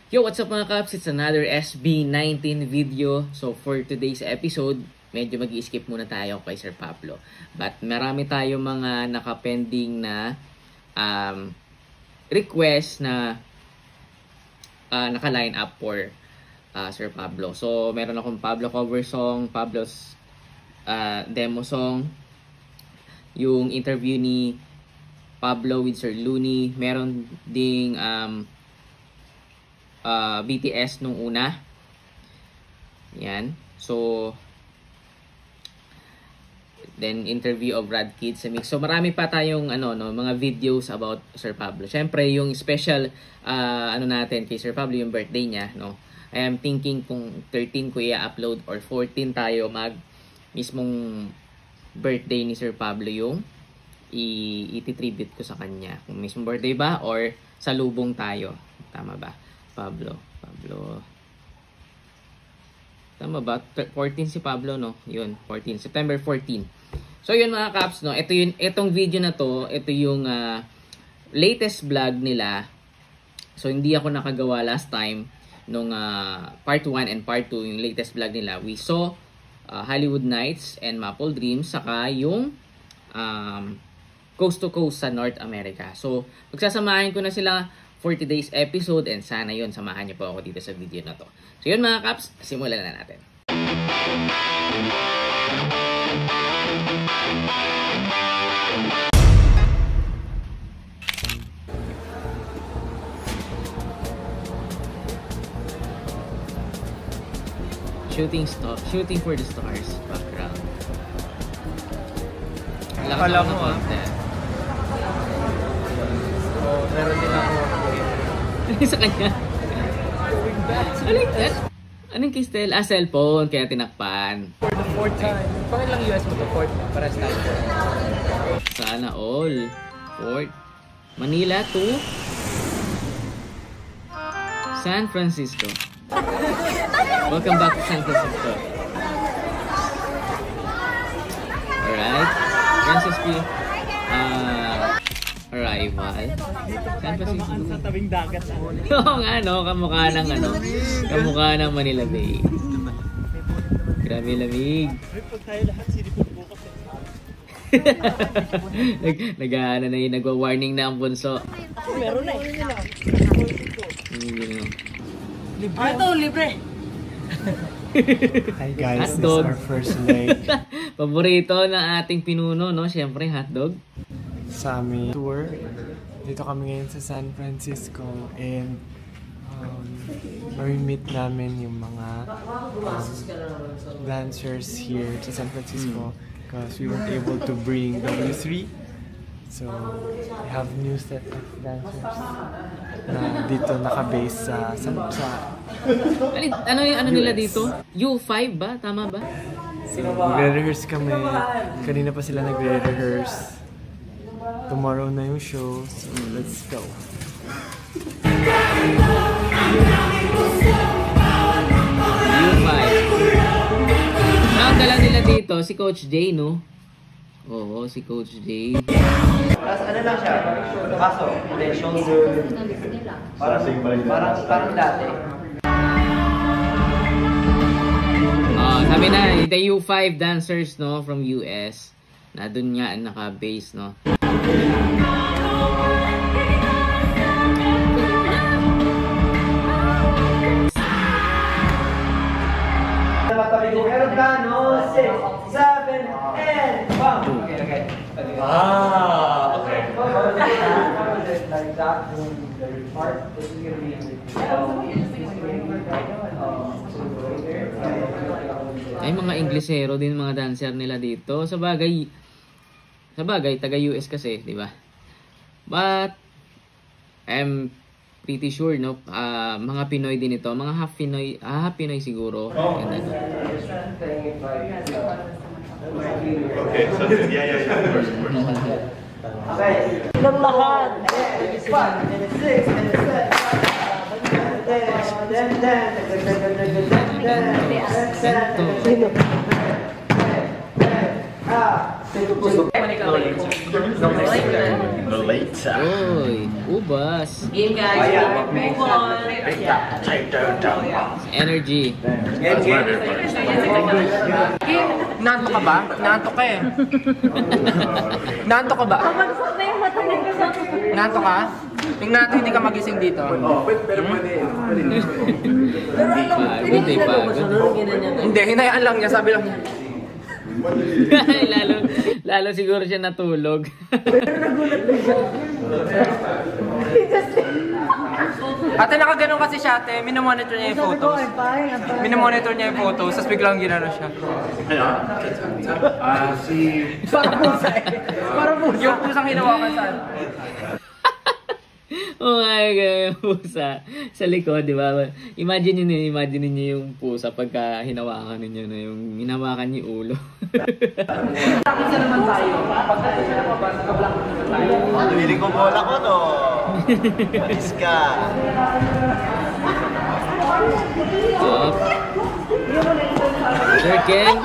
Yo, what's up mga Kaps? It's another SB19 video. So for today's episode, medyo mag-i-skip muna tayo kay Sir Pablo. But marami tayo mga nakapending na request na naka-line up for Sir Pablo. So meron akong Pablo cover song, Pablo's demo song, yung interview ni Pablo with Sir Looney, meron ding BTS nung una. Yan. So then interview of Brad Kidd sa mix. So marami pa tayong mga videos about Sir Pablo. Syempre yung special natin kay Sir Pablo, yung birthday niya, no. I am thinking kung 13 ko i-upload or 14 tayo mismong birthday ni Sir Pablo yung i-tribute ko sa kanya. Kung mismong birthday ba or sa lubong tayo. Tama ba? Pablo. Tama ba? 14 si Pablo, no? Yun, 14. September 14. So, yun mga Kaps, no? Itong video na to, ito yung latest vlog nila. So, hindi ako nakagawa last time nung part 1 and part 2, yung latest vlog nila. We saw Hollywood Nights and Maple Dreams, saka yung Coast to Coast sa North America. So, magsasamahin ko na sila for today's episode and sana yun, samahan niyo po ako dito sa video na to. So yun mga Kaps, simulan na natin. Shooting for the stars background. Akala mo meron din ako. Sa kanya? Anong Kistel? Cellphone, kaya tinakpan. For the fourth time. Pangilang US mo to? Fourth? Para sa Sana all. Fourth. Manila to San Francisco. Welcome back to San Francisco. Alright. Francisco. Arrival. San Francisco. Sa tabing dagat. Oo nga, no? Kamukha ng Manila Bay. Grabe lamig. Pag tayo lahat, sinipot bukas nagwa-warning na ang bunso. Meron na libre. Hi guys, Hotdog. This is our first leg Paborito ng ating pinuno, no? Siyempre, hotdog. sa aming tour. Dito kami ngayon sa San Francisco and meet namin yung mga dancers here sa San Francisco because we weren't able to bring W3. So, we have new set of dancers na dito naka-base sa Ano nila dito? U5 ba? Tama ba? Nagre-rehearse kami. Kanina pa sila nagre-rehearse. Tomorrow na yung show, so let's go. U5. Ang dala nila dito, si Coach J, no? Oo, si Coach J. Ano lang siya? Kaso, shoulder. Parang dati. Sabi na, the U5 dancers, no, from US. Na dun nga naka-base, no? Meron ka, no? 6, 7, and 1. Okay. Okay. Like that, the part, this is gonna be Ay, mga Inglesero din mga dancer nila dito. Sa bagay, taga-US kasi, di ba? But, I'm pretty sure, no? Mga Pinoy din ito. Mga half Pinoy siguro. And ano. Okay, so yeah. Okay. Ng lahat. 5, and 6, and 7. The late. Uy, ubas. Game guys, move on. Energy. That's my favorite part. Nanto ka ba? Nanto ka eh. Nanto ka ba? Pamagsok na yung mata ng kasama. Nanto ka? Tingnan natin hindi ka magising dito. Hindi pagod. Hindi, hinayaan lang niya. Sabi lang niya. lalo siguro siya natulog. Ate, nakaganon kasi siya ate. Minomonitor niya yung photos. Minomonitor niya yung photos. Tapos biglang ginano siya. Parang pusa eh. Parang pusa. Yung pusang hinawakan saan? Oh my God, yung pusa sa likod, di ba? Imagine niyo yung pusa pagka hinawakan ninyo na yung hinawakan niyo ulo. Isa naman tayo. Pagdating siya na pa ba, naka-block naman tayo. Pili ko bola ko, no? Malis ka. Up. Sir Ken.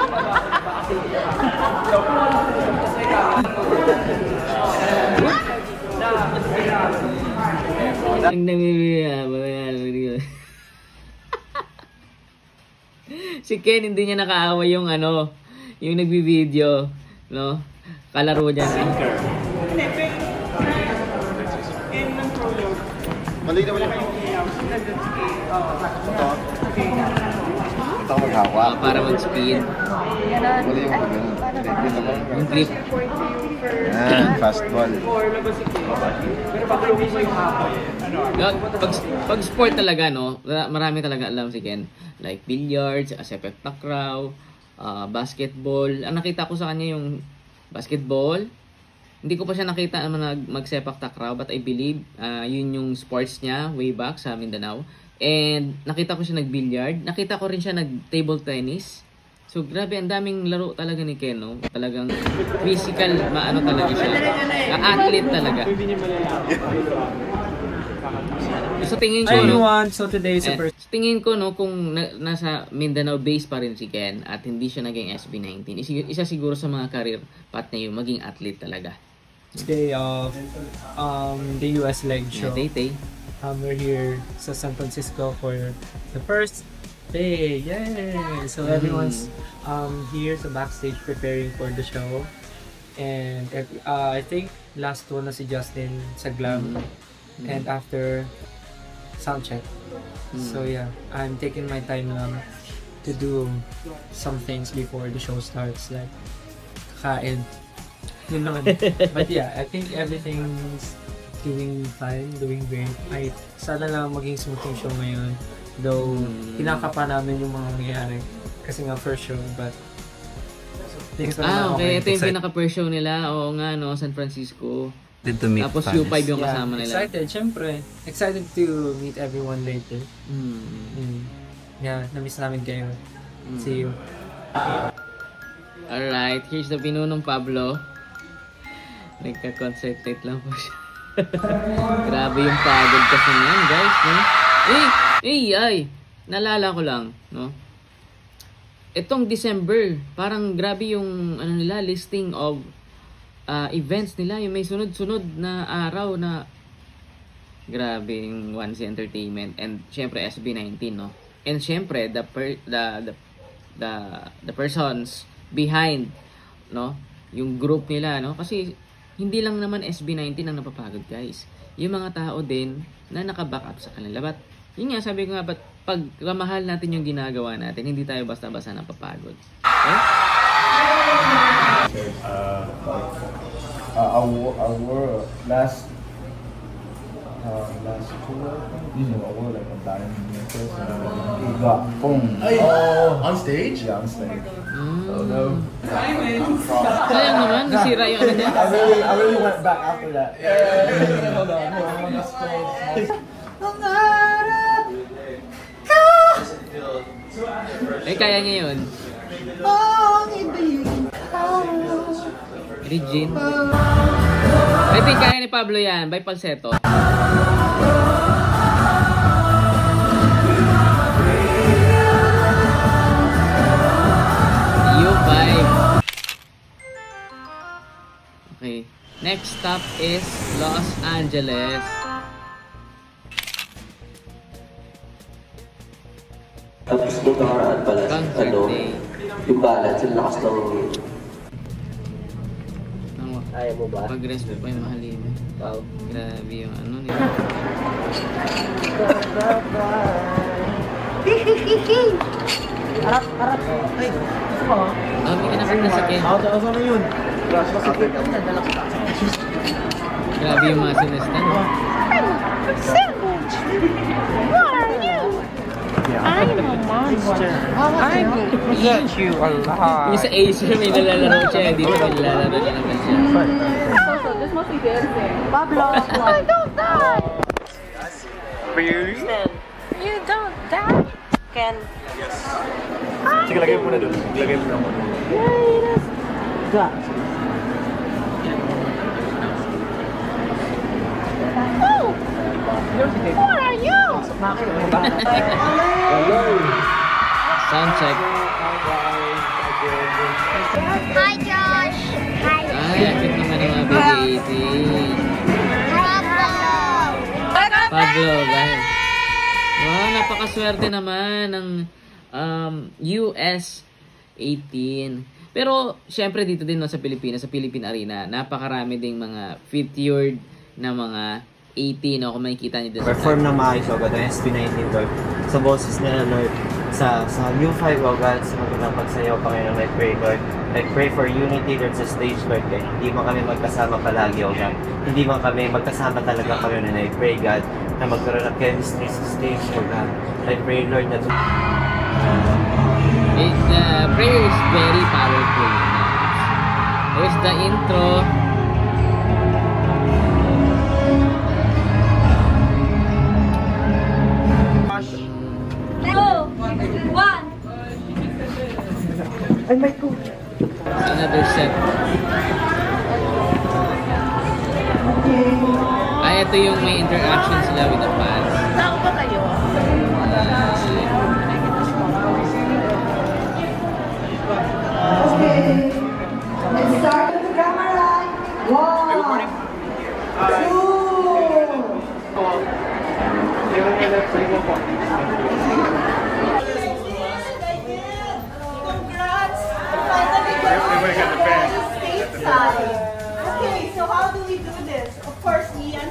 Ang namimiya. Si Ken hindi niya nakaaway yung yung nagbi-video, no? Kalaro niya. Mali naman yung ito maghawak. Para mag-speed. Mali yung ganun. Yung grip. Fastball. Pag sport talaga, no? Marami talaga alam si Ken. Like billiards, sepak takraw, basketball. Ang nakita ko sa kanya yung basketball. Hindi ko pa siya nakita mag-sepak takraw, but I believe yun yung sports niya way back sa Mindanao. And nakita ko siya nag-billiard. Nakita ko rin siya nag-table tennis. So grabe, ang daming laro talaga ni Ken, no? Talagang physical, talaga siya. Athlete talaga. So tingin ko, So today is the first. tingin ko, no, kung nasa Mindanao base pa rin si Ken at hindi siya naging SB19, isa siguro sa mga career path niya yung maging athlete talaga. Day of the US leg show. Tay-tay. We're here sa San Francisco for the first day. Yay! So everyone's here sa backstage preparing for the show. And I think last one na si Justin sa glam. And after sound check. So yeah, I'm taking my time lang to do some things before the show starts, like kakain. Yun naman. But yeah, I think everything's doing fine, doing great. Sana lang maging smooth yung show ngayon. Though, kinakapa namin yung mga nangyayari. Kasi nga first show, but things naman Okay. Ito yung pinaka-first show nila. Oo nga, no, San Francisco. To meet Tapos fans. U5 yung kasama nila. Excited, syempre. Excited to meet everyone later. Yeah, na-miss namin kayo. See you. Alright, here's the pinunong Pablo. Nagka-concentrate lang po siya. Grabe yung pagod kasi niyan, guys, no? Nalala ko lang, no? Itong December, parang grabe yung listing of events nila, yung may sunod-sunod na araw na grabe yung Onesie Entertainment and syempre SB19, no? And syempre the persons behind, no, yung group nila, no, kasi hindi lang naman SB19 ang napapagod, guys. Yung mga tao din na naka-back up sa kanila. But yun nga, sabi ko nga, but pag kamahal natin yung ginagawa natin, hindi tayo basta-basta napapagod. Okay? Our last tour, I wore like a diamond necklace and it got boom. On stage? Yeah, on stage. Sayang naman, nasira yung ano niya. I really went back after that. Hold on, Kaya niya yun. Regine. I think kaya ni Pablo yan, by falsetto. U5. Next stop is Los Angeles. Tapos nung nakaraan pala, Concert day. yung balance, yung lakas ng... Ayaw mo ba? Pag-respo pa yung mahalin. Wow. Grabe yung ano nila. Harap. Ay, gusto mo? May kinakit na sakit. Ano yun? Grabe yung mga sinestan. I'm a monster. I will eat you alive. Yung sa Acer may nalalaro siya. Dito may nalalaro siya naman siya. This must be dancing. Pablo. I don't die. Really? You don't die. Can. Sige, lagay mo na doon. Lagay mo na muna. Oh! What are you? Sound check. Hi, Josh. Hi. Ay, akit naman ang mga baby. Pablo, guys. Wow, napakaswerte naman ng US 18. Pero, syempre dito din no, sa Pilipinas, sa Philippine Arena, napakarami ding mga featured na mga 18, no, kung makikita niyo doon. Perform na maayos agad ang SB19 Lord. Sa boses nila Lord, sa New 5 agad, sa magandang pagsayaw pa ngayon, I pray Lord. I pray for unity Lord sa stage Lord. Kaya hindi man kami magkasama palagi o God. Hindi man kami magkasama talaga kami na I pray God na magkaroon ng chemistry sa stage o God. I pray Lord na The prayer is very powerful. There's the intro. Another set. Ay, ito yung may interaction sila with the fans. Saan ba kayo? Okay. Let's start with the camera. 1, 2. Okay, so how do we do this? Of course, Ian.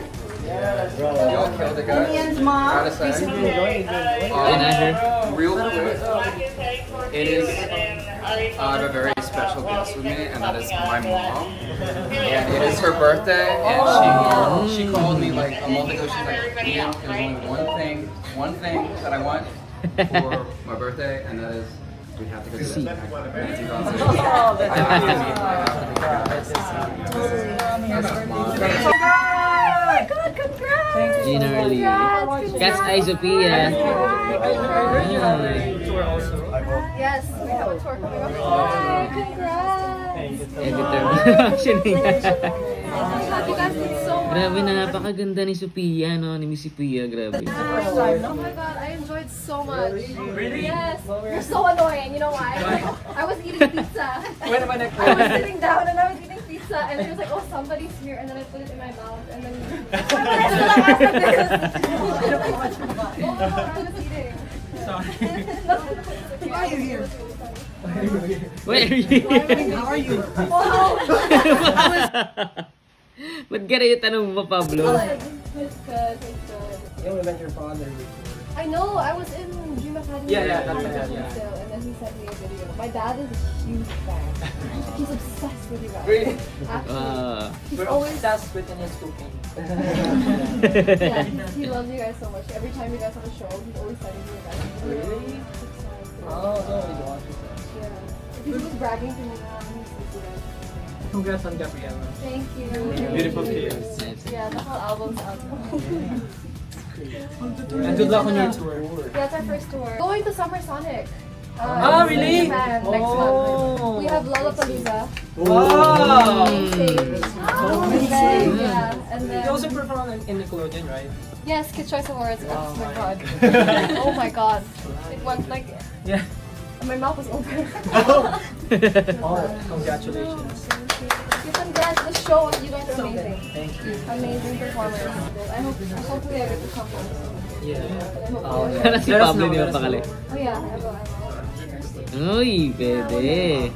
Ian's mom. Real quick, it is, I have a very special guest with me, and that is my mom. And it is her birthday, and she called me like a month ago. She's like, Ian, there's only one thing that I want for my birthday, and that is we have to go to the Nancy concert. I have to meet Oh my God, congrats! Gina Early. Cat's Eye Sophia. Yes, we have a tour coming up. Hi, congrats! Editor. Actually. You guys did so well. Grabe na, napakaganda ni Sophia, no? Ni Miss Sophia, grabe. Oh my God, I enjoyed so much. Really? Yes. You're so annoying. You know why? I was eating pizza. I was sitting down and I was eating pizza, and he was like, "Oh, somebody's here," and then I put it in my mouth, and then I was eating. Sorry. Why are you here? Where are you? How are you? Ba't ganun yung tanong mo pa, Pablo? It's good. Yeah, we met your father. I know. I was in Dream Academy. Yeah, that's and right. then he sent me a video. My dad is a huge fan. He's obsessed with you guys. Really? Actually, he's We're always obsessed with Indian cooking. yeah, he loves you guys so much. Every time you guys have a show, he's always sending you guys. Really? Oh, no, we don't watch it. Yeah. He was bragging to me now. He says you guys. Congrats on Gabriella. Thank you. Beautiful tears. Yeah, the whole album's out. And good luck on your tour. Yeah, it's our first tour. Going to Summer Sonic. Really? Japan next month. We have Lollapalooza. Wow! Stage. Yeah, and then You also perform in Nickelodeon, right? yes, Kids Choice Awards. Oh my god. Oh my god. It went like Yeah. My mouth was open. Oh, congratulations. Congrats, the show, you guys are amazing. Thank you. Amazing performance. Hopefully I get to come home. Yeah. Oh, Parang si Pablo niya pakali. Oh yeah, I will. Uy, pwede.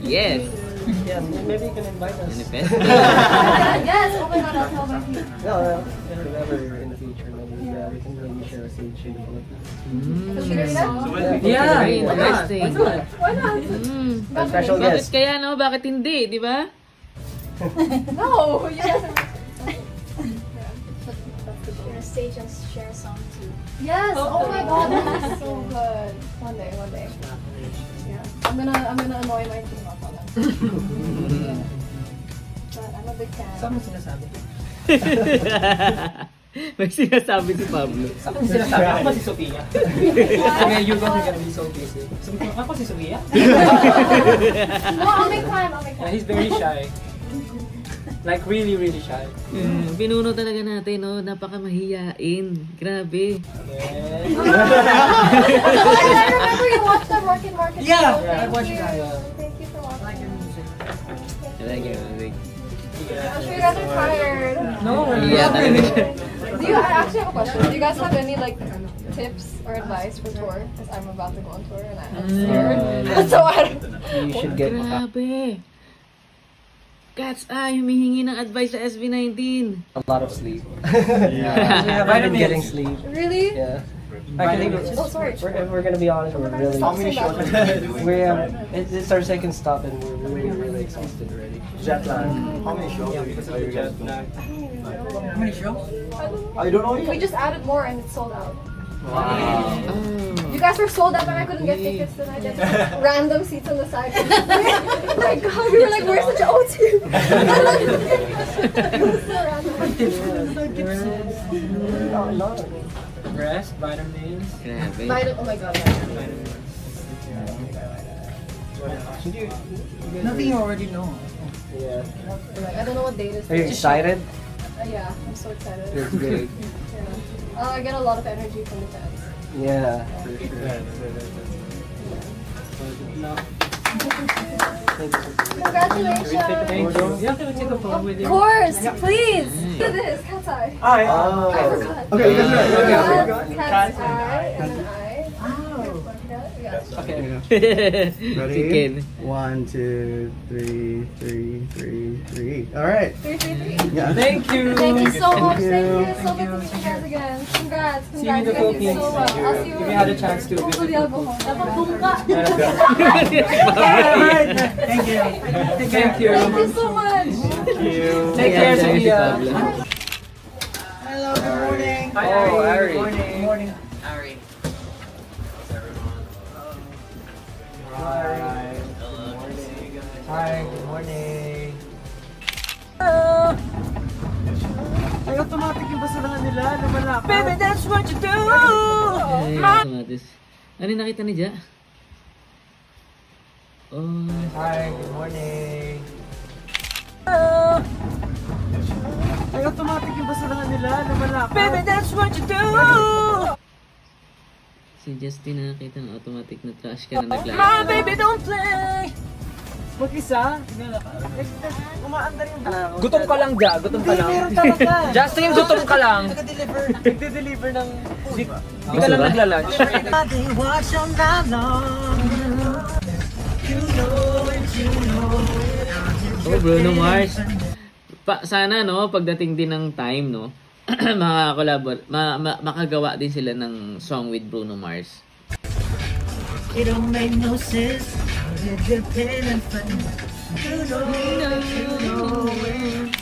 Yes. Yeah, maybe you can invite us. Manifest. Yes, oh my god, I'll tell my people. No, whenever in the future, maybe we can really share a stage in the Philippines. Yeah, very interesting. Why not? Special Bakit guest. kaya no? Bakit hindi? Di ba? No, you guys are... Share stage and share song too. Yes, oh my god, that is so good. One day. Yeah, I'm gonna annoy my team up on that. Yeah. But I'm a big fan. Saan mo sinasabi? May sinasabi si Pablo. Saan mo sinasabi? Ako ba si Sophia? Kaya you guys are gonna be so busy. Ako si Sophia? No, I'll make time. Yeah, he's very shy. Like really, really shy. Pinuno talaga natin, no? Napakamahiyain. Grabe. I remember you watched the Rock and Market show. Yeah, I watched that. Thank you for watching. I like it. I'm sure you guys are tired. No, Yeah, talaga. I actually have a question. Do you guys have any like tips or advice for tour? Because I'm about to go on tour and I'm scared. So I don't... You should get Grabe. Cat's Eye, humihingi ng advice sa SB19. a lot of sleep. Yeah, I've been getting sleep. Really? Yeah. Actually, Oh, sorry. we're gonna be honest, we're really. It's our second stop and we're really exhausted already. Jet lag. How many shows Yeah, are you because of the jet lag. How many shows? I don't know. We just added more and it's sold out. Wow. You guys were sold out and I couldn't get tickets tonight. Just random seats on the side. Oh my god, we were like, we're such an O team. It was so random. Rest, vitamins. Grabe. Oh my god. Nothing you already know. Yeah. I don't know what date it is. Are you excited? Yeah, I'm so excited. It's great. Yeah. I get a lot of energy from the fans. Yeah, for sure. Congratulations! Thank you. You have to take a photo with Of you. course, please! Look at this, cat's eye. I forgot. Okay, that's right. Cat's eye, and then eye. Okay. Chicken. 1, 2, 3, 3, 3, 3. All right. 3, 3, 3. Yeah. Thank you. Thank you so much. you. Thank you. So good to meet you guys again. Congrats. See you in the Thank you Philippines. so much. I'll see you. If you had a chance to visit. Hopefully I'll go home. Dapat bumka. Thank you. Thank you so much. Take care, Thank you, Sophia. Pablo. Hello, good morning. Hi, Ari. Good morning. Ari. Hi, good morning. Ay, automatic yung basurahan nila. Lumalakad. Baby, that's what you do! Ay, automatis. Ano yung nakita ni Ja? Oh. Hi, good morning. Ay, automatic yung basurahan nila. Lumalakad. Baby, that's what you do! Si Justin nakita ng automatic na trash can na My naglalakad. baby, don't play! Mag-isa? Umaandar yung gutom ka lang, Ja. Gutom ka lang. Justin, gutom ka lang. Nagde-deliver ng... Hindi ka lang nagla-lunch. Oh, Bruno Mars. Sana no, pagdating din ng time no, makagawa din sila ng song with Bruno Mars. It don't make no sense. You're dependent for you know it.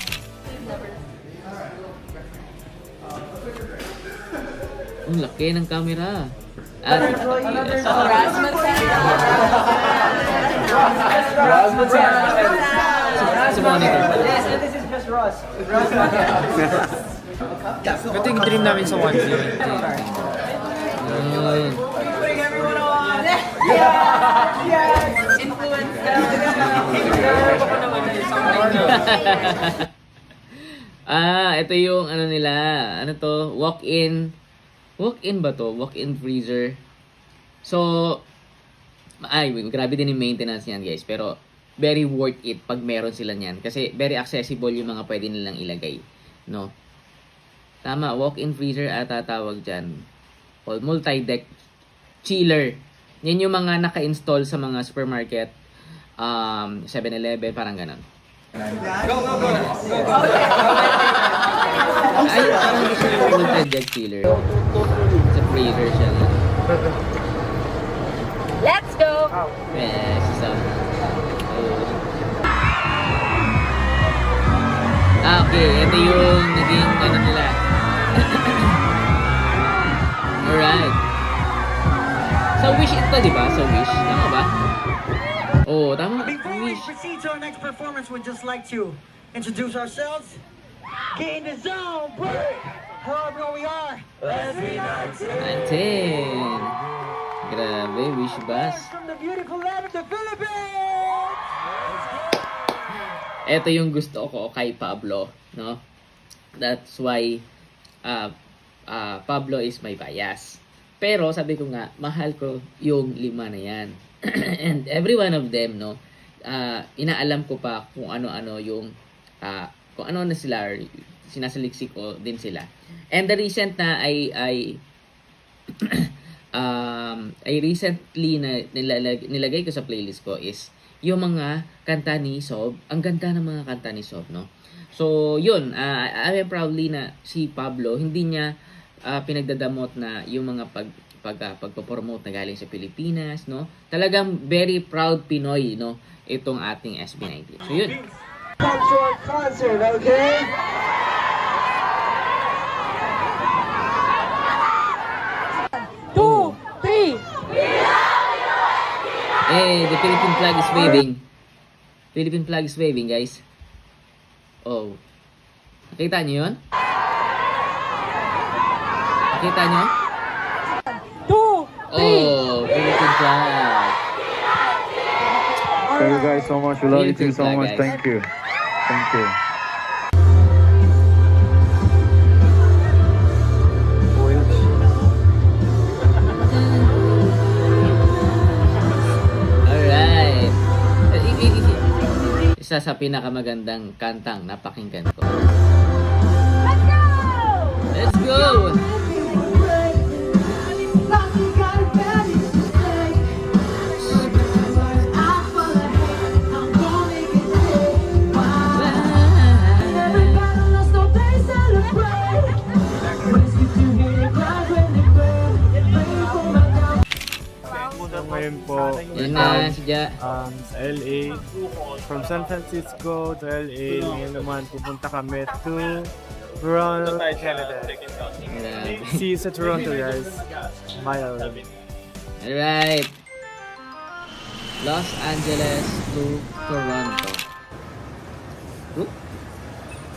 Ang laki ng camera. At si Monica. This is just Ross. Ito yung dream namin sa 1 year. Ito yung ano nila, ano to, walk-in ba to? Walk-in freezer. So, grabe din yung maintenance niyan, guys. Pero, very worth it pag meron sila niyan. Kasi, very accessible yung mga pwede nilang ilagay. No? Tama, walk-in freezer ata tawag dyan. O, multi-deck chiller. Yan yung mga naka-install sa mga supermarket, 7-Eleven, parang ganon. Go, go, go. Ay, parang hindi siya yung multi-deck chiller. Sa freezer siya. Let's go! Yes, okay, ito yung naging ano nila. Alright. Sa Wish ito, di ba? Sa Wish. Tama ba? Oo, tama. Before we proceed to our next performance, we'd just like to introduce ourselves. Get in the zone, bro! Hello everyone, we are SB19. Grabe, Wish Bus. From the beautiful land of the Philippines! Ito yung gusto ko kay Pablo, no? That's why Pablo is my bias. Pero sabi ko nga, mahal ko yung 5 na yan. And every one of them, no? Inaalam ko pa kung ano-ano yung kung ano na sila, sinasaliksik ko din sila. And the recent na I recently na nilagay ko sa playlist ko is yung mga kanta ni Sob. Ang ganda ng mga kanta ni Sob, no? So, yun. I am proudly na si Pablo, hindi niya pinagdadamot na yung mga pagpo-promote na galing sa Pilipinas, no? Talagang very proud Pinoy, no? Itong ating SB19. So, yun. Short concert, okay? Eh, the Philippine flag is waving. Philippine flag is waving, guys. Oh. Nakita niyo yun? Nakita niyo? 2, 3. Oh, Philippine flag. Thank you guys so much. We love you so much. Guys. Thank you. Thank you. Isa sa pinakamagandang kantang napakinggan ko. Let's go! Ngayon po, yan na, siya. Sa LA, from San Francisco to LA, ngayon naman pupunta kami to Toronto, Canada. See you sa Toronto, guys. Smile. Alright. Los Angeles to Toronto.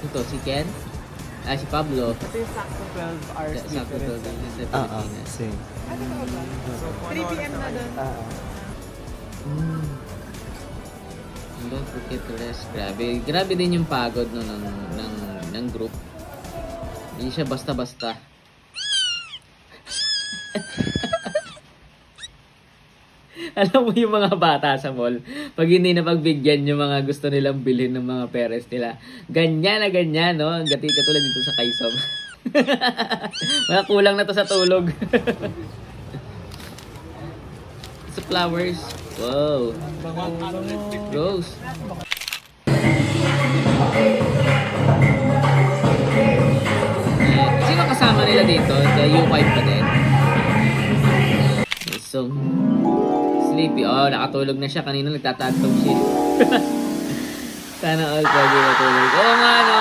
Ito, si Ken? Si Pablo. Ito yung sakto 12 hours Sakto 12 hours sa Pilipinas. Same. 3 p.m. na doon. Don't forget to rest. Grabe din yung pagod no, ng group. Hindi siya basta-basta. Alam mo yung mga bata sa mall, pag hindi na pagbigyan yung mga gusto nilang bilhin ng mga parents nila, ganyan na ganyan, no? Katulad dito sa Kaisom. Mga kulang na to sa tulog. Sa flowers. Wow. Rose. Sino kasama nila dito? The U5 pa din. So, sleepy. Oh, nakatulog na siya. Kanina nagtatagtong siya. Sana all pwede matulog. Oo nga, no?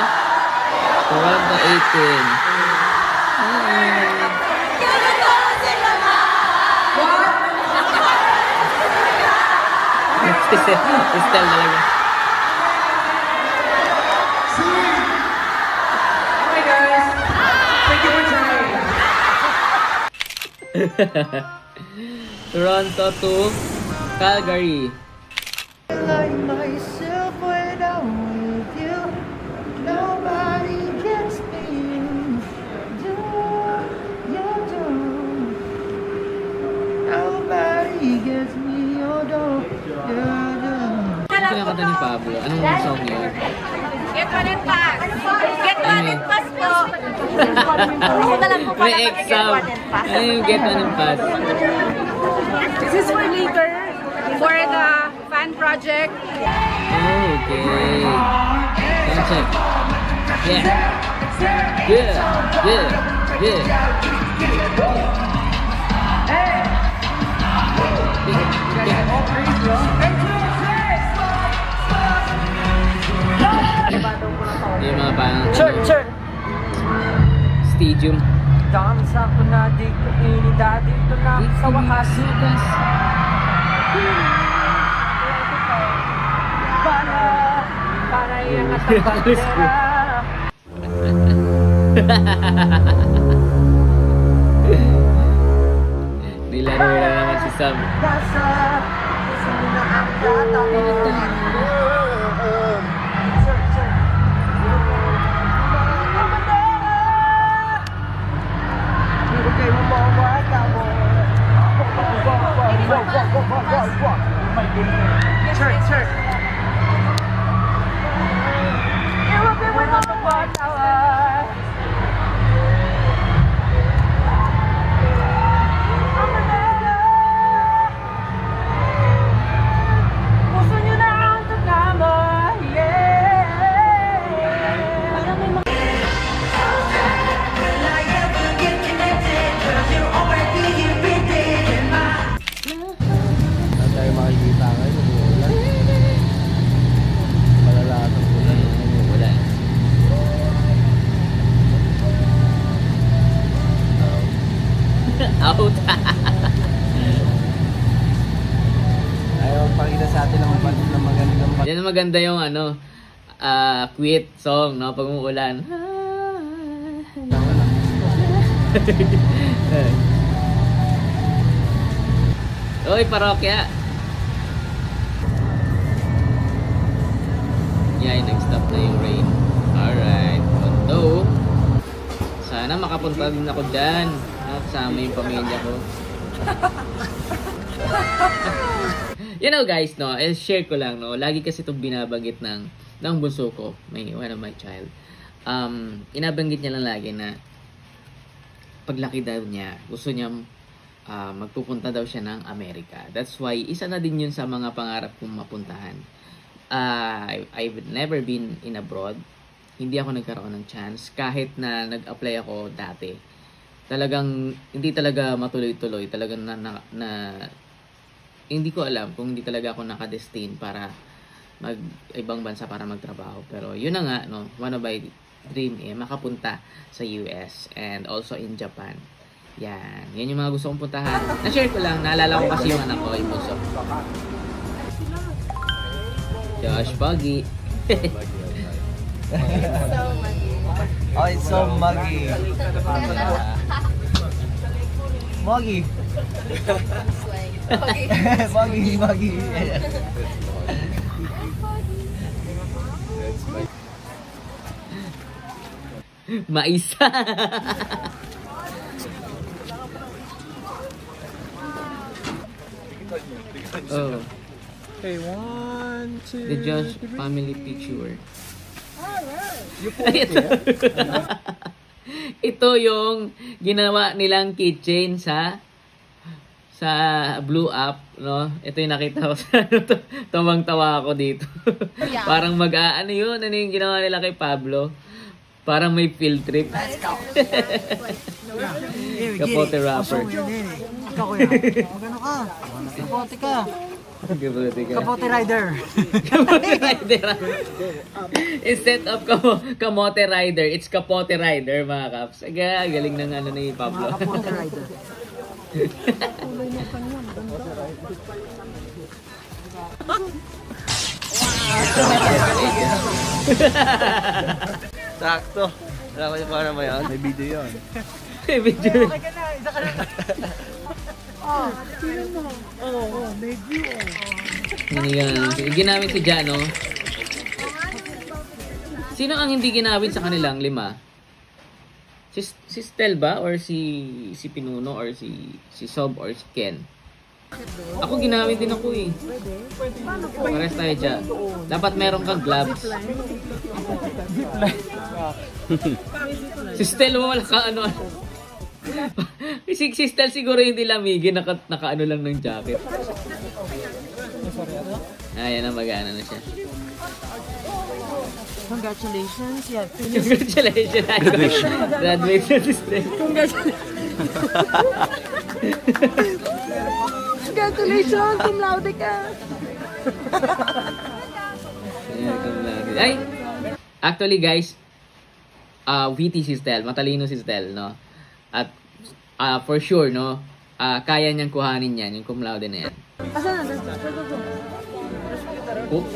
Toronto 18. Estel talaga. Hi guys. Thank you for trying. Toronto to Calgary. Like myself when I'm with you, nobody gets me. Nobody gets me. Ano kinakanta ni Pablo? Anong song yun? Get one and pass. Get one and pass po. Ako na lang po pala May exam. Ano yung get one and pass? This is for later. For the fan project. Oh, okay. Sound check. Yeah. Good. Good. Good. Yung mga parang stadium. Dansa ko na dito, dito na sa wakas. Para yung bandera. Nilaro na naman si Sam. Out. Ayaw pakita sa atin ng magandang Yan ang maganda yung ano, quit song, no? Pag umuulan. Oy, parokya. Yan, nag-stop na yung rain. Alright. Although, sana makapunta din ako dyan. Kasama yung pamilya ko. You know guys, no, share ko lang, no, lagi kasi itong binabanggit ng bunso ko, one of my child. Inabanggit niya lang lagi na paglaki daw niya, gusto niya magpupunta daw siya ng Amerika. That's why, isa na din yun sa mga pangarap kong mapuntahan. I've never been in abroad. Hindi ako nagkaroon ng chance. Kahit na nag-apply ako dati. Talagang, hindi talaga matuloy-tuloy. Talagang hindi ko alam kung hindi talaga ako nakadestin para ibang bansa para magtrabaho. Pero yun na nga, no, one of my dream makapunta sa US and also in Japan. Yan. Yan yung mga gusto kong puntahan. Na-share ko lang. Naalala ko kasi yung anak ko, yung bunso. Josh Buggy. Oh, it's so muggy. Muggy. Muggy. Maisa. Oh. Okay, 1, 2, The Josh family picture. Ito yung ginawa nilang kitchen sa Blue App, no? Ito yung nakita ko sa tawang-tawa ako dito. Parang ano yun? Ano yung ginawa nila kay Pablo? Parang may field trip. Kapote rapper. Ikaw kuya. Magano ka? Kapote ka. Kapote rider. Kapote rider. Instead of kamote rider, it's kapote rider, mga kaps. Galing ng ano ni Pablo. Kapote rider. Sakto. Wala ko yung para mo yan. May video yun. May video. Okay ka na. Isa ka na. Medyo. Ginamit si Jano. Sino ang hindi ginamit sa kanilang 5? Si Stel ba? Or si Pinuno? Or si Sob? Or si Ken? Ako ginamit din ako eh. Pares tayo dyan. Dapat meron kang gloves. Si Stel mo wala ka ano. Si Stel siguro hindi lamigin. Naka ano lang ng jacket. Ayan na mag-ano na siya. Congratulations. Yeah. Congratulations. Graduate na si Stel. Congratulations! Cum laude ka! Ay! Actually guys, witty si Stel, matalino si Stel, no? At for sure, no? Kaya niyang kuhanin yan, yung cum laude na yan. Asan na? Oops!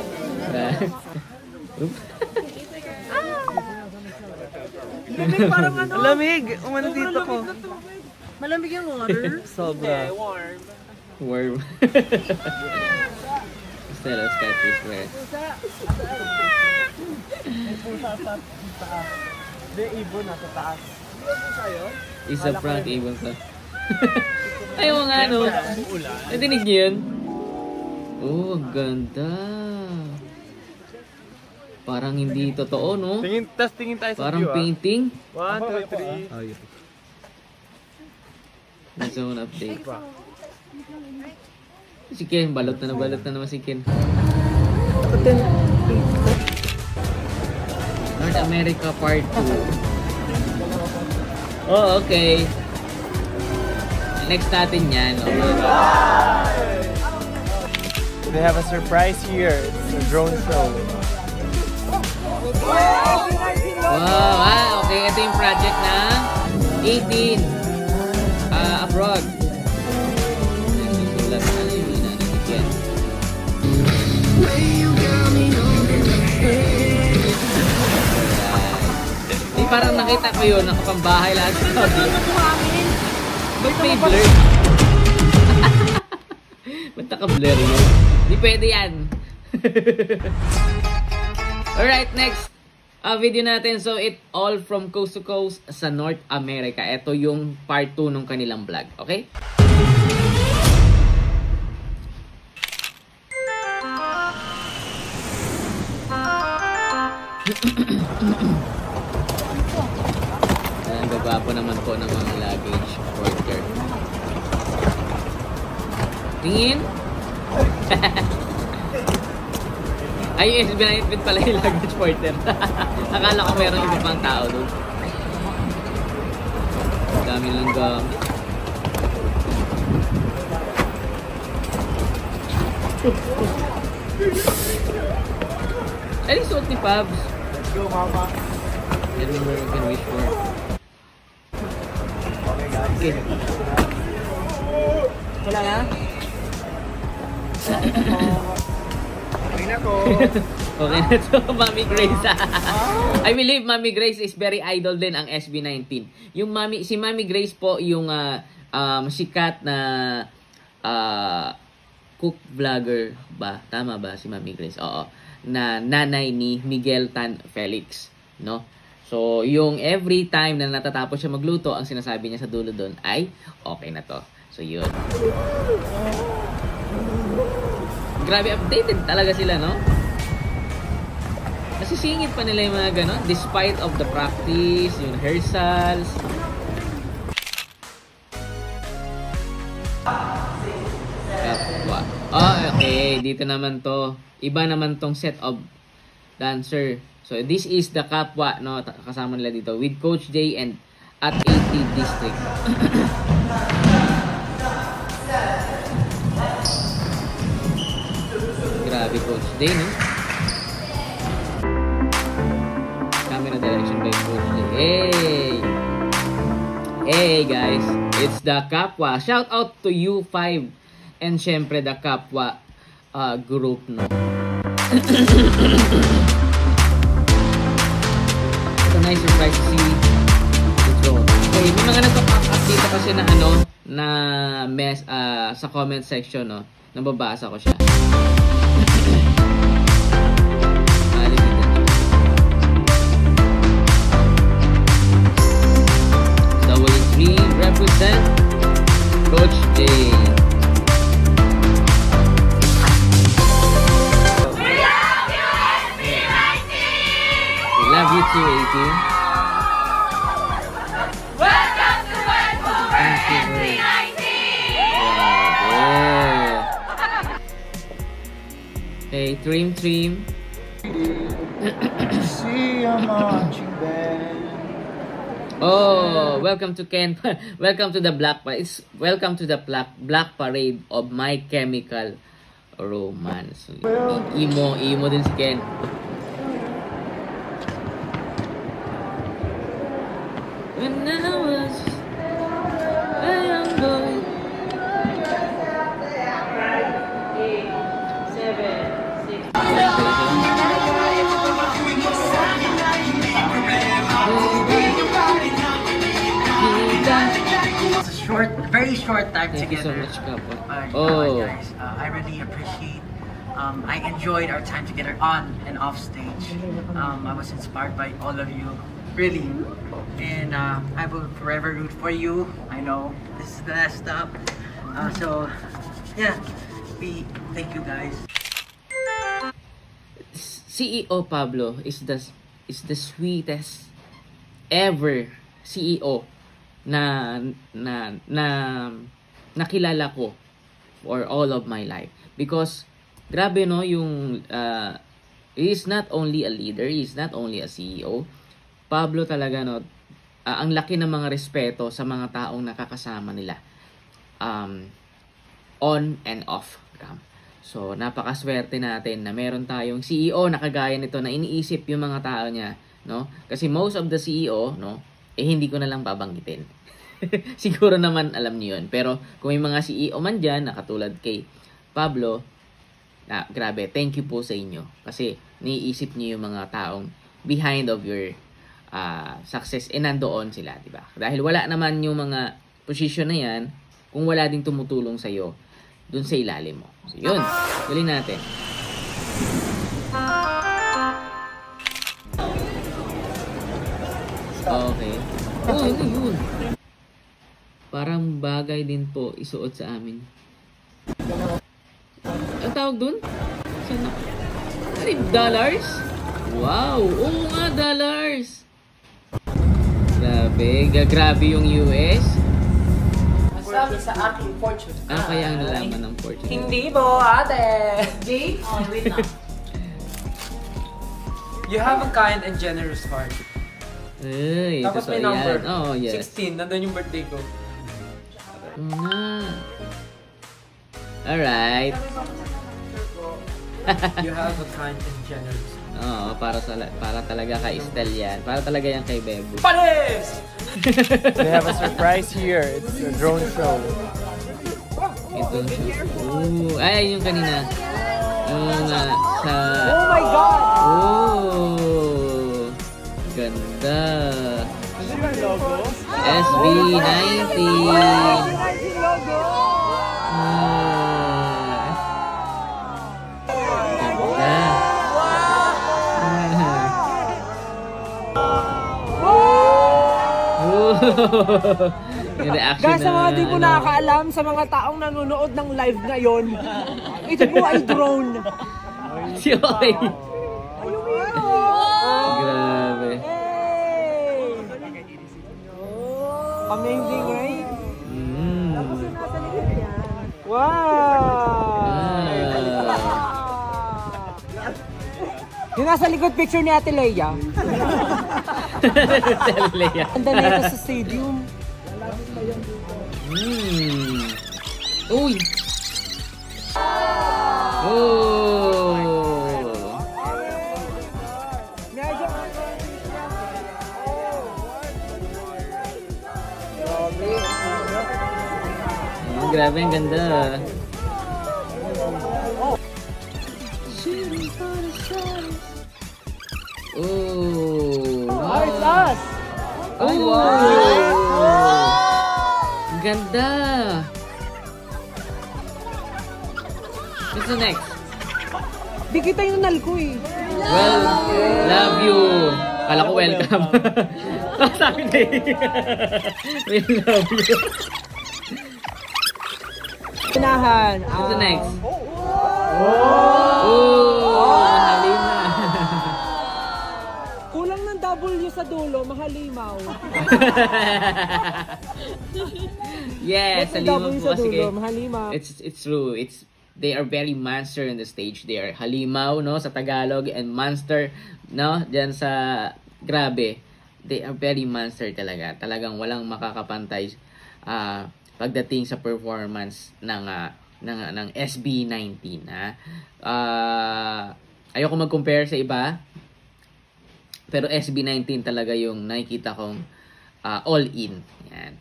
Lamig parang ano? Lamig! Umano dito ko. Malamig yung water? Sobra. Warm. Stel, let's cut this way. Hindi, ibon nasa taas. Isa prank ibon pa. Ayaw nga no. Nadinig niyo yun? Oh, ang ganda. Parang hindi totoo, no? Tingin tayo sa parang view, painting. 1, 2, 3. Oh, yun. Zone update. Si Ken, balot na naman si Ken. North America Part 2. Oh, okay. Next natin yan. Oh my God. They have a surprise here. It's a drone show. Wow, okay. Ito yung project na 18 abroad. Susulat na yung inanay ni Ken. Parang nakita ko yun, nakapambahay lahat sa sabi. Ba't may blur? Ba't naka-blur yun? Di pwede yan. Alright, next video natin. So, it all from coast to coast sa North America. Ito yung part 2 ng kanilang vlog. Okay? Ang gagwapo naman po ng mga luggage porter. Tingin? Ay, yes, binahitbit pala yung luggage porter. Akala ko mayroong iba pang tao doon. Dami lang gamit. Ay, suot ni Pabs. Let's go, mama. Remember, you can wish for. Okay, guys. Okay. Wala na? Okay na ko. Okay na to, Mami Grace. I believe Mami Grace is very idol din ang SB19. Yung si Mami Grace po yung sikat na cook vlogger ba? Tama ba si Mami Grace? Oo. Na nanay ni Miguel Tan Felix, no? So, yung every time na natatapos siya magluto, ang sinasabi niya sa dulo doon ay okay na to. So, yun. Grabe, updated talaga sila, no? Nasisingit pa nila yung mga ganon, despite of the practice, yung rehearsals. Kapwa. Oh, okay. Dito naman to. Iba naman tong set of dancer. So, this is the kapwa, no? Kasama nila dito with Coach J and at 80 District. Grabe, Coach J, no? Camera direction by Coach J. Hey! Hey, guys. It's the kapwa. Shout out to U5 and syempre the kapwa group, no? It's a nice surprise to see the drone. Okay, may mga nagpa-pop up dito kasi na ano, na sa comment section, no? Nababasa ko siya. W3 represent Coach J. Okay, trim. See a marching band. Oh, welcome to Ken. Welcome to the welcome to the Black Parade of My Chemical Romance. Emo din si Ken. When I was a young boy. 8, 7, 6. It's a very short time Thank together. you so much, Kappa. Guys, I really appreciate. I enjoyed our time together on and off stage. I was inspired by all of you, really, and I will forever root for you. I know this is the last stop, so yeah, thank you guys. CEO Pablo is the sweetest ever CEO na nakilala ko for all of my life, because grabe no yung he is not only a leader, he is not only a CEO. Pablo talaga no, ang laki ng mga respeto sa mga taong nakakasama nila on and off cam. So napakaswerte natin na meron tayong CEO na kagaya nito na iniisip yung mga tao niya, no? Kasi most of the CEO, no, hindi ko na lang babanggitin. Siguro naman alam niyo yun. Pero kung may mga CEO man dyan na katulad kay Pablo, grabe, thank you po sa inyo. Kasi niisip niyo yung mga taong behind of your success, nandoon sila, di ba? Dahil wala naman yung mga position na yan kung wala ding tumutulong sa iyo dun sa ilalim mo. So yun, tuloy natin. Okay. Oh, ano yun? Parang bagay din po isuot sa amin. Ang tawag dun? $dollars? Wow! Oo nga, dollars! Grabe yung US. Sabi sa ating fortune. Kaya ang nalaman ng fortune. Hindi po, ate! Jake? Oh, wait na. You have a kind and generous heart. Ay, dapat may number. Oh, yes. 16, nandun yung birthday ko. Alright. You have a kind and generous. Oo, para talaga kay Estel yan. Para talaga yan kay Bebo. Paris! They have a surprise here. It's a drone show. Ito. Ay, yung kanina. Yung sa... Oh my God! Oh! Ganda. SB19. Yung reaction guys, sa mga di po nakakaalam, sa mga taong nanonood ng live ngayon, ito po ay drone. Si Oy. Grabe. Amazing, right? Wow! Yung nasa likod picture ni Ate Leia. Ganda na ito sa stadium. Uy! Oh! Grabe, ang ganda. Oh! It's us! Oh! Ganda! What's the next? Di kita yung nalko eh. Well, love you. Kala ko welcome. Sabi na eh. We love you. Pinahan. What's the next? Oh! Mahalima. Kulang ng W sa dulo, mahalimaw. Yes, halimaw po kasi dulo, mahalimaw. it's true. It's They are very monster in the stage. They are halimaw, no, sa Tagalog, and monster, no, diyan sa grabe. They are very monster talaga. Talagang walang makakapantay pagdating sa performance ng SB19, ha. Ayoko mag-compare sa iba, pero SB19 talaga yung nakikita kong all in. Yan.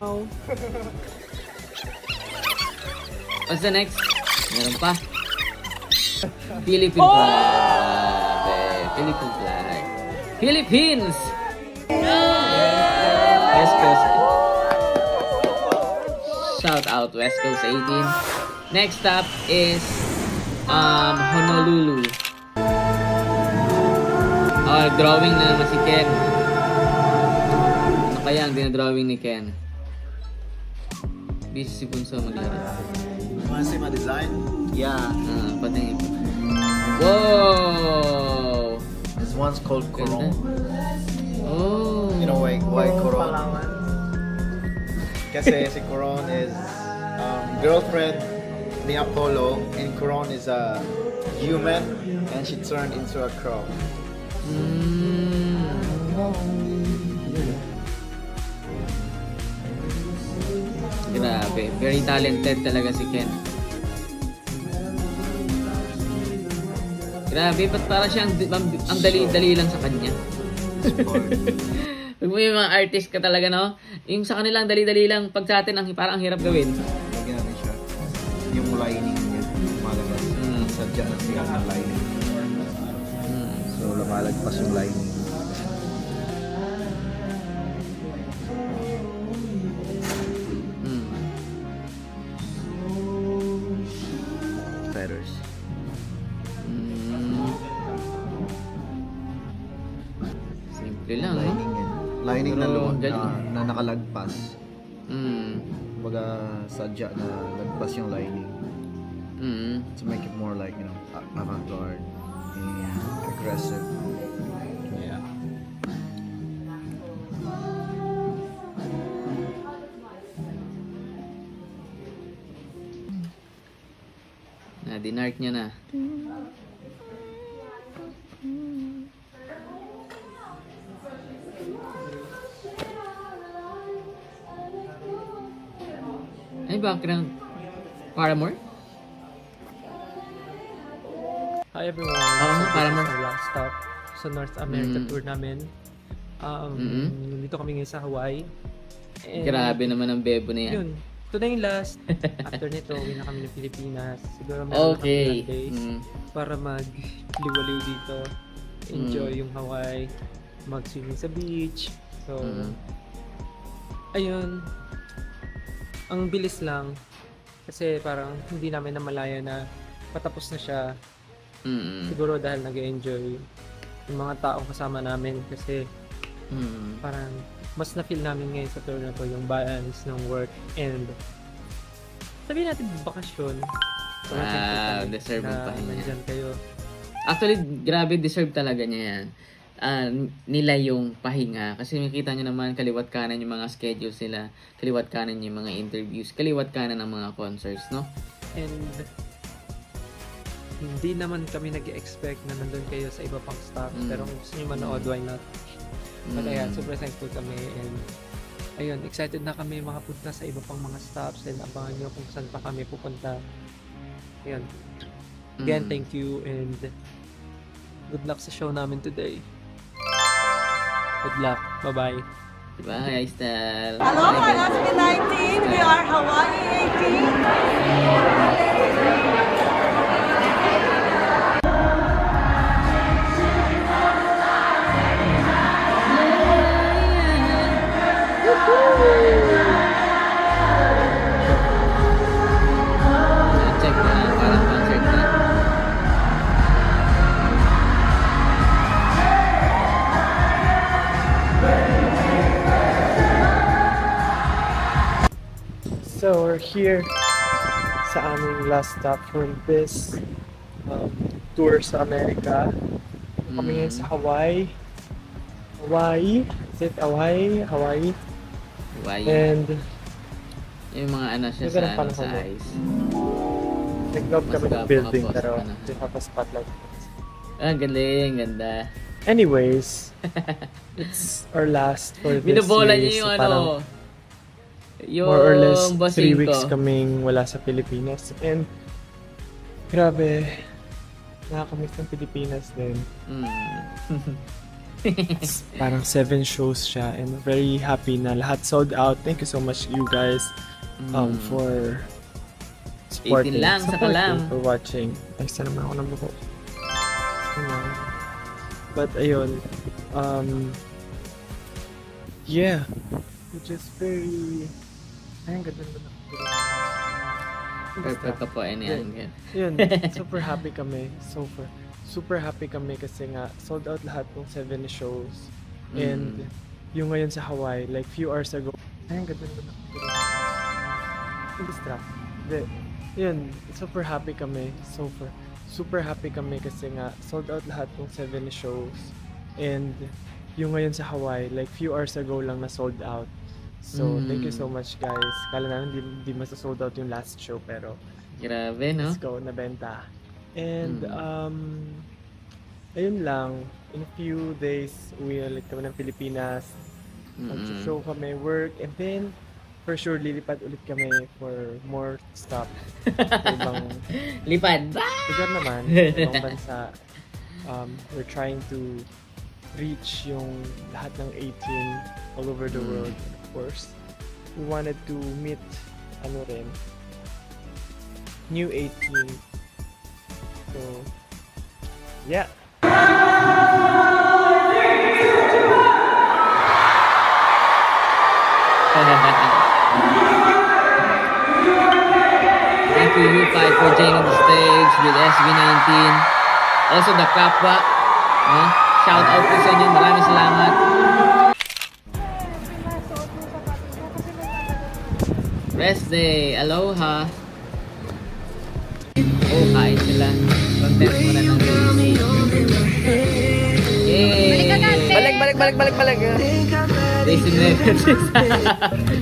What's the next? Meron pa. Philippine flag. Philippine flag. Philippines! West Coast. Shout out West Coast 18. Next up is Honolulu. Drawing na naman si Ken. Ano kaya ang dinadrawing ni Ken? Busy si Bunso maglaro. You wanna see my design? Yeah. Patingin. Whoa! This one's called Coron. Oh. You know why Coron? Kasi si Coron is girlfriend ni Apollo, and Coron is a human, and she turned into a crow. Grabe, very talented talaga si Ken. Grabe, ba't para siyang ang dali-dali lang sa kanya? Pag may mga artist ka talaga, no? Yung sa kanila ang dali-dali lang, pag sa atin parang ang hirap gawin. Lagyan natin siya. Yung lining niya, lumalabas. Sadya na siya ng lining. So, lumalagpas yung lining. Feathers. Simple lang, lining yan. Lining na nakalagpas. Baga sadya na lagpas yung lining. To make it more like, you know, avant-garde and aggressive. Yeah. Dinart niya na. Ay, background. Paramore? Hi everyone. Paramore. Our last stop sa North America tour namin. Nandito kami ngayon sa Hawaii. And grabe naman ang bebo na yan. Yun. Ito na yung last. After nito, uwi na kami ng Pilipinas. Siguro kami meron kami days para mag-liwaliw dito. Enjoy yung Hawaii. Mag-swimming sa beach. So, ayun. Ang bilis lang. Kasi parang hindi namin namalaya na patapos na siya. Siguro dahil nag-enjoy yung mga taong kasama namin. Kasi parang mas na-feel namin ngayon sa tour na to yung balance ng work and sabihin natin bakasyon. Deserve mo pa niya. Kayo. Actually, grabe, deserve talaga niya yan. Nila yung pahinga. Kasi makita nyo naman, kaliwat kanan yung mga schedules nila, kaliwat kanan yung mga interviews, kaliwat kanan ang mga concerts, no? And hindi naman kami nag-expect na nandun kayo sa iba pang stop. Pero kung gusto nyo manood, why not? But ayan, super thankful kami and ayun, excited na kami makapunta sa iba pang mga stops and abangan nyo kung saan pa kami pupunta. Ayun. Again, thank you and good luck sa show namin today. Good luck. Bye-bye. Bye, Estelle. Hello, my SB19. We are Hawaii 18. Check na, parang concert na. So we're here sa aming last stop for this tour sa Amerika. Kami ngayon sa Hawaii. Hawaii? Is it Hawaii? Hawaii. Hawaii. And yung mga ano siya sa, sa eyes. Nag-love kami ng building, pero hindi pa spotlight. Ah, galing, ganda. Anyways, it's our last for this Binobola series. niyo yung So, yung more or less 3 bossing weeks ko. kaming wala sa Pilipinas. And grabe, nakakamiss ng Pilipinas din. It's parang 7 shows siya and very happy na lahat sold out. Thank you so much you guys for supporting. 18 lang, saka lang. For watching. Thanks na naman ako ng buko. But ayun, yeah, which is very, ayun, ganda na. Perfect po, yan. Yun, super happy kami. Super happy kami kasi nga sold out lahat ng 7 shows. And yung ngayon sa Hawaii, like few hours ago, ayun, ganda na. Distract. Yun, super happy kami. Super happy kami kasi nga sold out lahat ng 7 shows. And yung ngayon sa Hawaii, like few hours ago lang na sold out. So, thank you so much guys. Kala namin di masasold out yung last show pero grabe, no? Let's go, nabenta. And ayun lang, in a few days uwi ulit kami ng Pilipinas. Mag-show kami, work, and then for sure lilipat ulit kami for more stuff. Ibang lipad lugar naman, ibang bansa. We're trying to reach yung lahat ng 18 all over the world. Of course, we wanted to meet new 18. So yeah. Thank you, U5, for joining the stage with SB19. Also, the Kapwa. Shout out po sa inyo. Maraming salamat. Rest day. Aloha. Oh, kain sila. Content mo na ng yay! Balik. Racing records.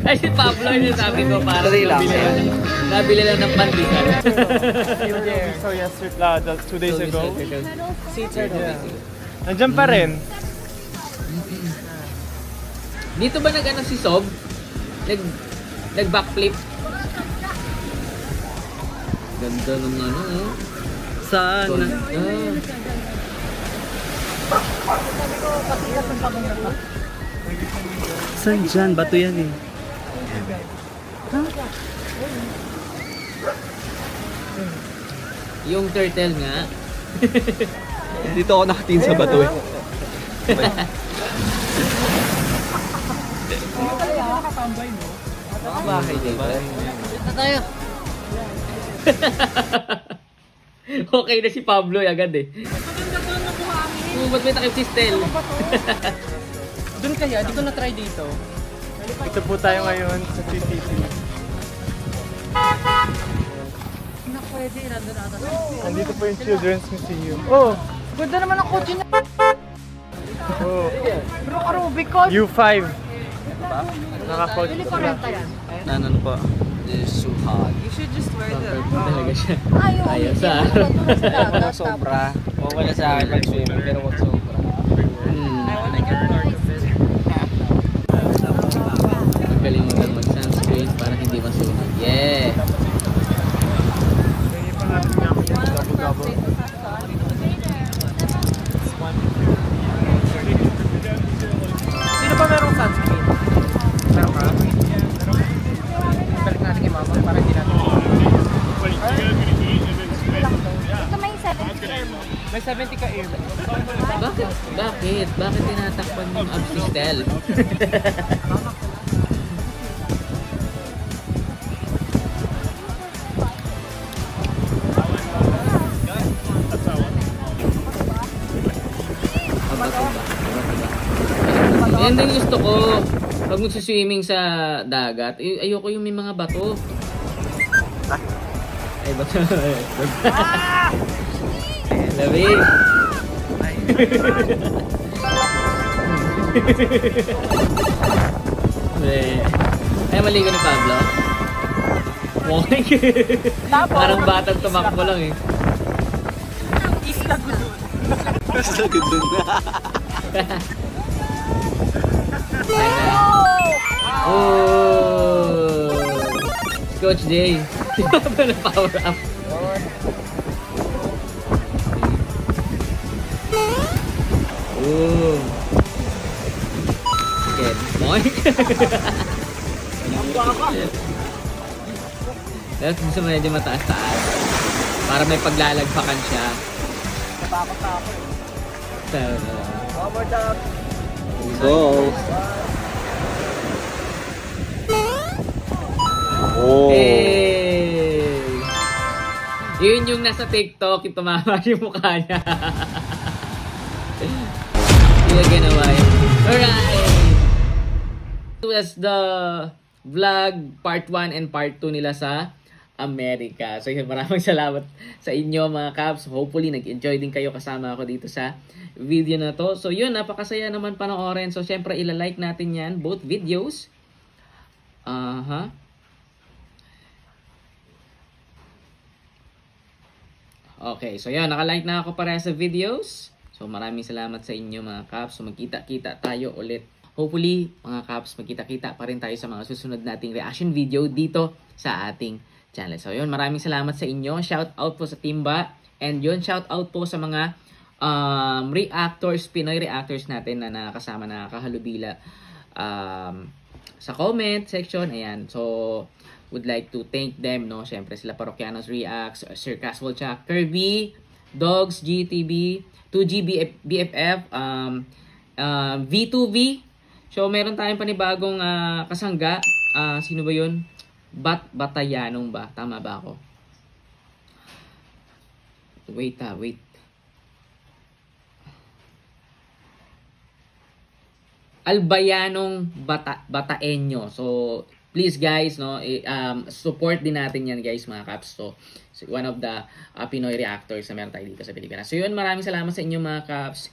Ay, si Pablo yung sabi ko para nabili lang ng pandesal. So yesterday, 2 days ago. Seats are Nandiyan pa rin. Dito ba nag-ano si Sob? Nag-backflip? Ganda ng ano, oh. Saan? Saan dyan? Bato yan eh. Yung turtle nga. Dito ako nakatingin sa bato eh. Bahay dito. Dito tayo. Okay na si Pablo agad eh. Ba't may takip si Stel? Doon kaya, di ko na-try dito. Ito po tayo ngayon sa CCC. Nandito po yung Children's Museum. Oh! Ganda naman ang kotse na. Oh. Bro, Rubicon. U5. Naka-coach Bili ko renta yan. Ano po? This is so hot. You should just wear the... Talaga siya. Ayaw sa araw. sobra. Okay na sa akin mag-swimming pero wag sobra. Kalimutan mag-sunscreen para hindi masunog. Yeah! Sino ba merong sunscreen? Meron ka? Balik natin kay mama para hindi natin. Ito may 70 air mo. May 70 ka air. Bakit? Bakit tinatakpan yung abs ni Stel? Yan din gusto ko. Pag magsiswimming sa dagat, ayoko yung may mga bato. Ay, bato. Lamig. Ay, maligo ni Pablo. Parang batang tumakbo lang eh. Isla Gudun. Isla Gudun. Oh! Coach Jay. Power up. Oh. Okay, boy. Tapos gusto mo medyo mataas-taas. Para may paglalagpakan siya. Natakot-takot. One more time. Go. Oh. Hey. Yun yung nasa TikTok, yung tumama yung mukha niya. Yung ginawa yun. Alright! It was the vlog part 1 and part 2 nila sa Amerika. So yun, maraming salamat sa inyo mga Caps. Hopefully nag-enjoy din kayo kasama ako dito sa video na to. So yun, napakasaya naman panoorin. So syempre ilalike natin yan, both videos. Okay, so yun, nakalike na ako para sa videos. So maraming salamat sa inyo mga Caps. So magkita-kita tayo ulit. Hopefully mga Caps, magkita-kita pa rin tayo sa mga susunod nating reaction video dito sa ating channel. So yun, maraming salamat sa inyo. Shout out po sa Timba. And yun, shout out po sa mga reactors, Pinoy reactors natin na nakasama na kahalubila sa comment section. Ayan, so would like to thank them, no? Siyempre sila Parokyanos Reacts, Sir Caswell Chuck, Kirby, Dogs, GTB, 2G BFF, V2V. So meron tayong panibagong kasangga. Sino ba yun? Batayanong ba? Tama ba ako? Wait. Albayanong Bataenyo. So please guys, no, support din natin yan guys mga Caps. So one of the Pinoy reactors na meron tayo dito sa Pilipinas. So yun, maraming salamat sa inyo mga Caps.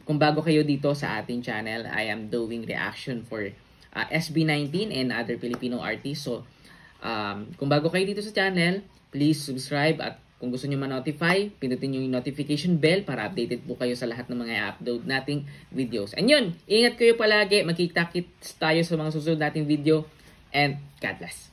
Kung bago kayo dito sa ating channel, I am doing reaction for SB19 and other Filipino artists. So kung bago kayo dito sa channel, please subscribe, at kung gusto nyo ma-notify, pindutin nyo yung notification bell para updated po kayo sa lahat ng mga upload nating videos. And yun, ingat kayo palagi. Magkita-kits tayo sa mga susunod nating video. And God bless.